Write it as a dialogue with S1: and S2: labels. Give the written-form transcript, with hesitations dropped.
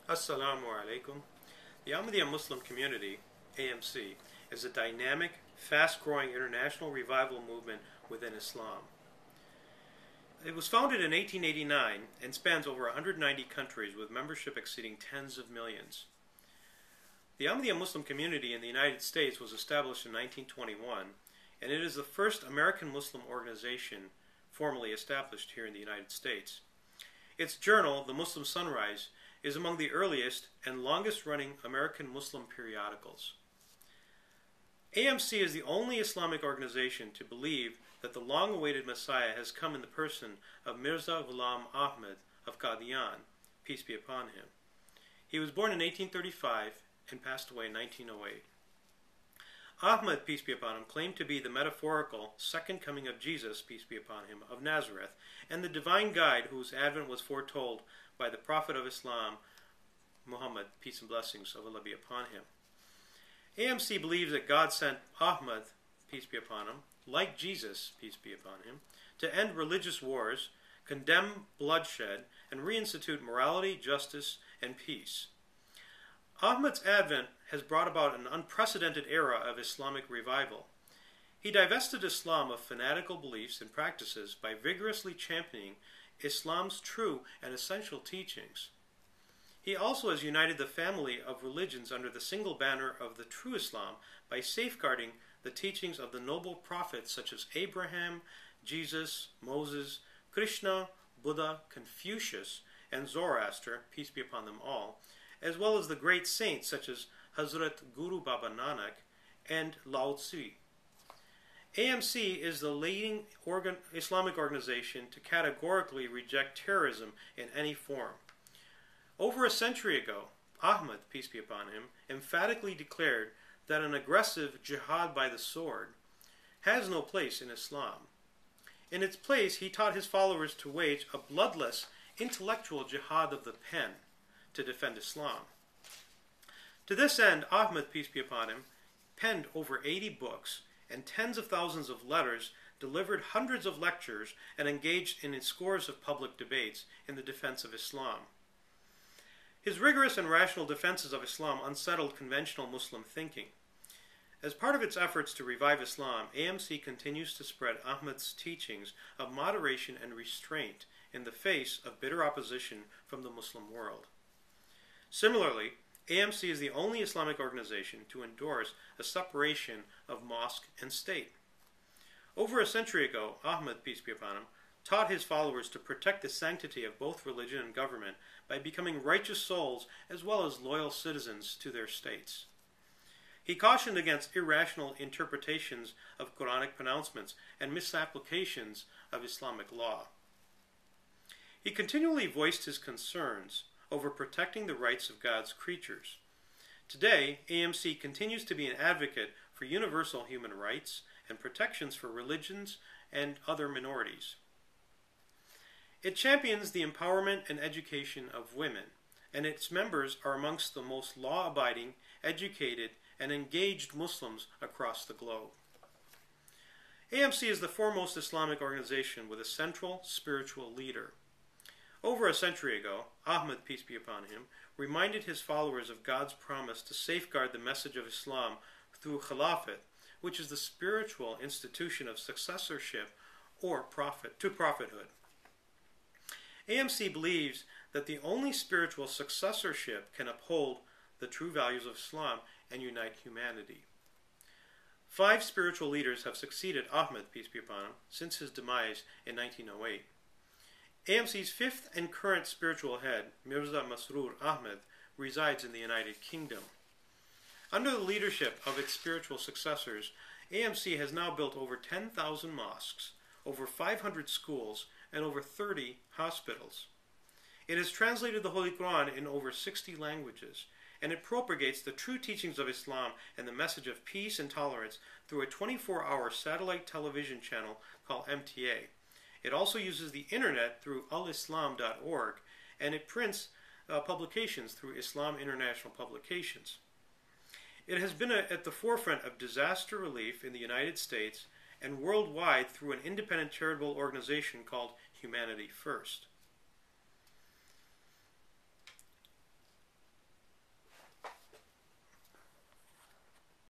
S1: Assalamu alaikum. The Ahmadiyya Muslim Community, AMC, is a dynamic, fast-growing international revival movement within Islam. It was founded in 1889 and spans over 190 countries with membership exceeding tens of millions. The Ahmadiyya Muslim Community in the United States was established in 1921, and it is the first American Muslim organization formally established here in the United States. Its journal, The Muslim Sunrise, is among the earliest and longest-running American Muslim periodicals. AMC is the only Islamic organization to believe that the long-awaited Messiah has come in the person of Mirza Ghulam Ahmad of Qadian, peace be upon him. He was born in 1835 and passed away in 1908. Ahmad, peace be upon him, claimed to be the metaphorical second coming of Jesus, peace be upon him, of Nazareth, and the divine guide whose advent was foretold by the Prophet of Islam, Muhammad, peace and blessings of Allah be upon him. AMC believes that God sent Ahmad, peace be upon him, like Jesus, peace be upon him, to end religious wars, condemn bloodshed, and reinstitute morality, justice, and peace. Ahmad's advent has brought about an unprecedented era of Islamic revival. He divested Islam of fanatical beliefs and practices by vigorously championing Islam's true and essential teachings. He also has united the family of religions under the single banner of the true Islam by safeguarding the teachings of the noble prophets such as Abraham, Jesus, Moses, Krishna, Buddha, Confucius, and Zoroaster, peace be upon them all, as well as the great saints such as Hazrat Guru Baba Nanak and Lao Tzu. AMC is the leading Islamic organization to categorically reject terrorism in any form. Over a century ago, Ahmad, peace be upon him, emphatically declared that an aggressive jihad by the sword has no place in Islam. In its place, he taught his followers to wage a bloodless, intellectual jihad of the pen to defend Islam. To this end, Ahmad, peace be upon him, penned over 80 books and tens of thousands of letters, delivered hundreds of lectures, and engaged in scores of public debates in the defense of Islam. His rigorous and rational defenses of Islam unsettled conventional Muslim thinking. As part of its efforts to revive Islam, AMC continues to spread Ahmad's teachings of moderation and restraint in the face of bitter opposition from the Muslim world. Similarly, AMC is the only Islamic organization to endorse a separation of mosque and state. Over a century ago, Ahmad, peace be upon him, taught his followers to protect the sanctity of both religion and government by becoming righteous souls as well as loyal citizens to their states. He cautioned against irrational interpretations of Quranic pronouncements and misapplications of Islamic law. He continually voiced his concerns over protecting the rights of God's creatures. Today, AMC continues to be an advocate for universal human rights and protections for religions and other minorities. It champions the empowerment and education of women, and its members are amongst the most law-abiding, educated, and engaged Muslims across the globe. AMC is the foremost Islamic organization with a central spiritual leader. Over a century ago, Ahmad, peace be upon him, reminded his followers of God's promise to safeguard the message of Islam through Khilafat, which is the spiritual institution of successorship or prophethood. AMC believes that the only spiritual successorship can uphold the true values of Islam and unite humanity. 5 spiritual leaders have succeeded Ahmad, peace be upon him, since his demise in 1908. AMC's 5th and current spiritual head, Mirza Masroor Ahmad, resides in the United Kingdom. Under the leadership of its spiritual successors, AMC has now built over 10,000 mosques, over 500 schools, and over 30 hospitals. It has translated the Holy Quran in over 60 languages, and it propagates the true teachings of Islam and the message of peace and tolerance through a 24-hour satellite television channel called MTA. It also uses the internet through alislam.org, and it prints publications through Islam International Publications. It has been at the forefront of disaster relief in the United States and worldwide through an independent charitable organization called Humanity First.